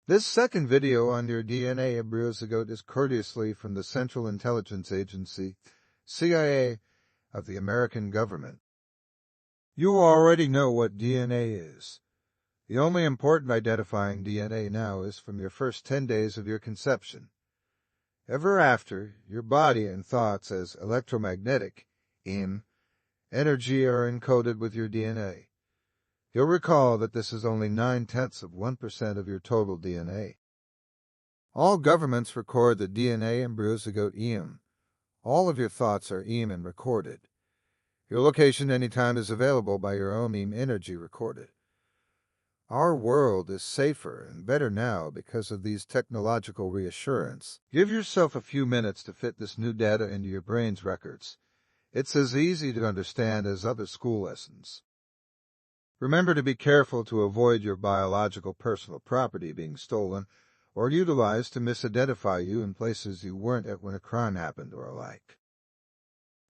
This second video on your DNA embryos is courteously from the Central Intelligence Agency, CIA, of the American government. You already know what DNA is. The only important identifying DNA now is from your first 10 days of your conception. Ever after, your body and thoughts as electromagnetic, EM, energy are encoded with your DNA. You'll recall that this is only 0.9% of your total DNA. All governments record the DNA embryozygote EM. All of your thoughts are EM and recorded. Your location anytime is available by your own EM energy recorded. Our world is safer and better now because of these technological reassurance. Give yourself a few minutes to fit this new data into your brain's records. It's as easy to understand as other school lessons. Remember to be careful to avoid your biological personal property being stolen or utilized to misidentify you in places you weren't at when a crime happened or alike.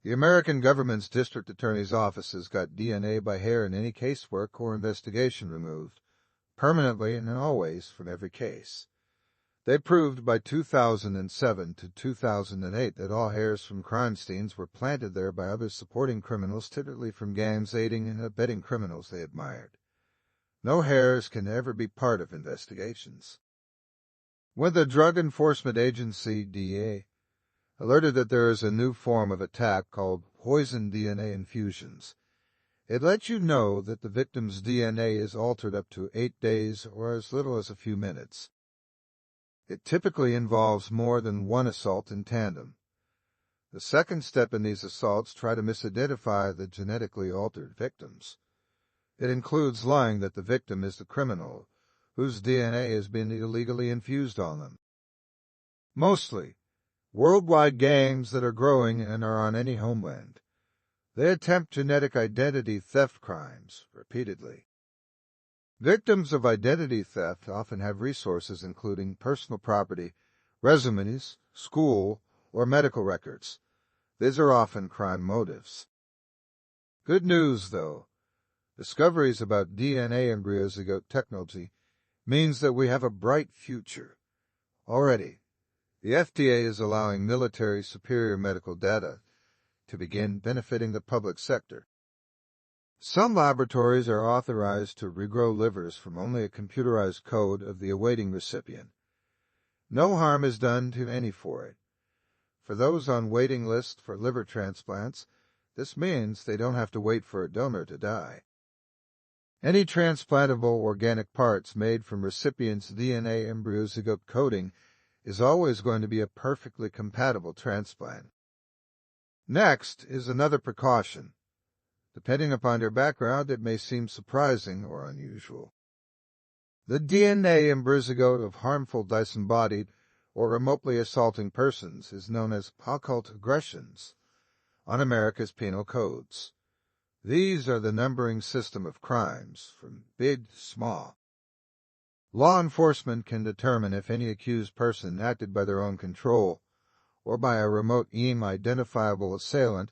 The American government's district attorney's offices got DNA by hair in any casework or investigation removed, permanently and always from every case. They proved by 2007 to 2008 that all hairs from crime scenes were planted there by others supporting criminals, typically from gangs aiding and abetting criminals they admired. No hairs can ever be part of investigations. When the Drug Enforcement Agency, DEA, alerted that there is a new form of attack called poison DNA infusions, it lets you know that the victim's DNA is altered up to 8 days or as little as a few minutes. It typically involves more than one assault in tandem. The second step in these assaults try to misidentify the genetically altered victims. It includes lying that the victim is the criminal, whose DNA has been illegally infused on them. Mostly, worldwide gangs that are growing and are on any homeland. They attempt genetic identity theft crimes repeatedly. Victims of identity theft often have resources including personal property, resumes, school, or medical records. These are often crime motives. Good news, though. Discoveries about DNA embryozygote technology means that we have a bright future. Already, the FDA is allowing military superior medical data to begin benefiting the public sector. Some laboratories are authorized to regrow livers from only a computerized code of the awaiting recipient. No harm is done to any for it. For those on waiting lists for liver transplants, this means they don't have to wait for a donor to die. Any transplantable organic parts made from recipients' DNA embryozygote coding is always going to be a perfectly compatible transplant. Next is another precaution. Depending upon your background, it may seem surprising or unusual. The DNA embryozygote of harmful disembodied or remotely assaulting persons is known as occult aggressions on America's penal codes. These are the numbering system of crimes, from big to small. Law enforcement can determine if any accused person acted by their own control or by a remote EM-identifiable assailant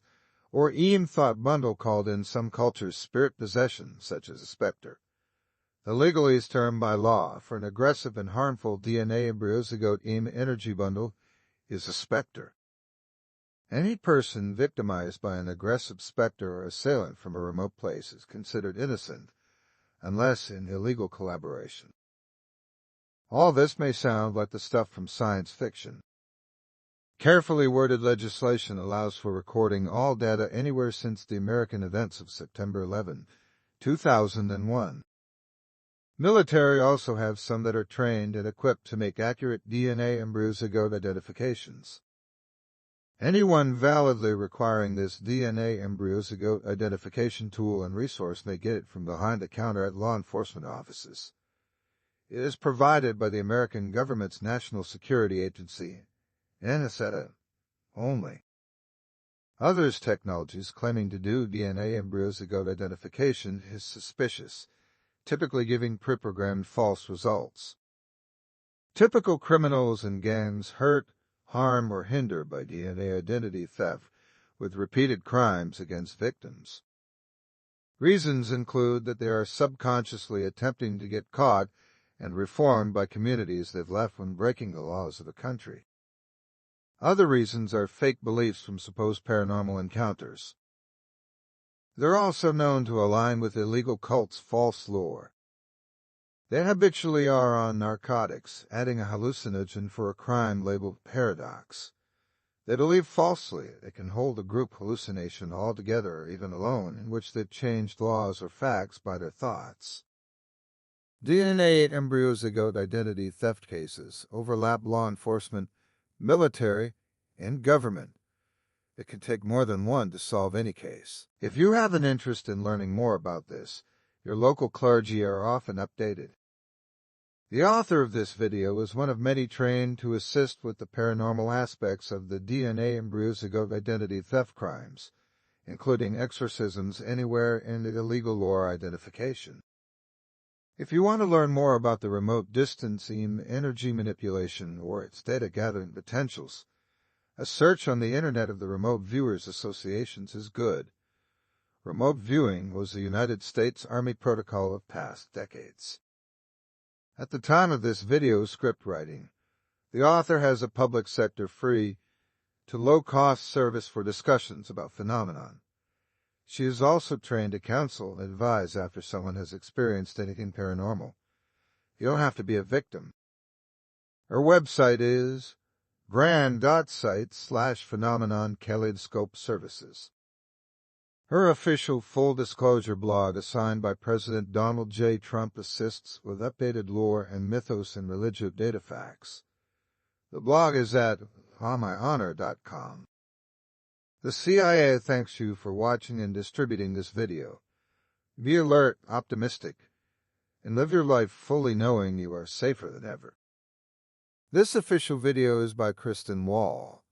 or EM thought bundle called in some cultures spirit possession, such as a specter. The legalese term by law for an aggressive and harmful DNA embryozygote EM energy bundle is a specter. Any person victimized by an aggressive specter or assailant from a remote place is considered innocent, unless in illegal collaboration. All this may sound like the stuff from science fiction. Carefully worded legislation allows for recording all data anywhere since the American events of September 11, 2001. Military also have some that are trained and equipped to make accurate DNA embryozygote identifications. Anyone validly requiring this DNA embryozygote identification tool and resource may get it from behind the counter at law enforcement offices. It is provided by the American government's National Security Agency, NSA, only. Others' technologies claiming to do DNA embryozygote identification is suspicious, typically giving pre-programmed false results. Typical criminals and gangs hurt, harm, or hinder by DNA identity theft with repeated crimes against victims. Reasons include that they are subconsciously attempting to get caught and reformed by communities they've left when breaking the laws of the country. Other reasons are fake beliefs from supposed paranormal encounters. They're also known to align with illegal cults' false lore. They habitually are on narcotics, adding a hallucinogen for a crime labeled paradox. They believe falsely they can hold a group hallucination altogether or even alone, in which they've changed laws or facts by their thoughts. DNA embryo-zygote identity theft cases overlap law enforcement, military, and government. It can take more than one to solve any case. If you have an interest in learning more about this, your local clergy are often updated. The author of this video is one of many trained to assist with the paranormal aspects of the DNA embryo-zygote identity theft crimes, including exorcisms anywhere and illegal lore identification. If you want to learn more about the remote distancing energy manipulation or its data gathering potentials, a search on the Internet of the Remote Viewers Associations is good. Remote viewing was the United States Army protocol of past decades. At the time of this video script writing, the author has a public sector free to low-cost service for discussions about phenomenon. She is also trained to counsel and advise after someone has experienced anything paranormal. You don't have to be a victim. Her website is brand.site/phenomenon kaleidoscope services. Her official full disclosure blog assigned by President Donald J. Trump assists with updated lore and mythos and religious data facts. The blog is at onmyhonor.com. The CIA thanks you for watching and distributing this video. Be alert, optimistic, and live your life fully knowing you are safer than ever. This official video is by Kristin Wall,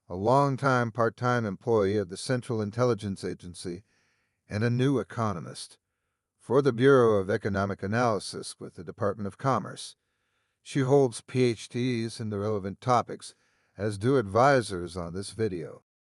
a longtime part-time employee of the Central Intelligence Agency and a new economist for the Bureau of Economic Analysis with the Department of Commerce. She holds PhDs in the relevant topics, as do advisors on this video.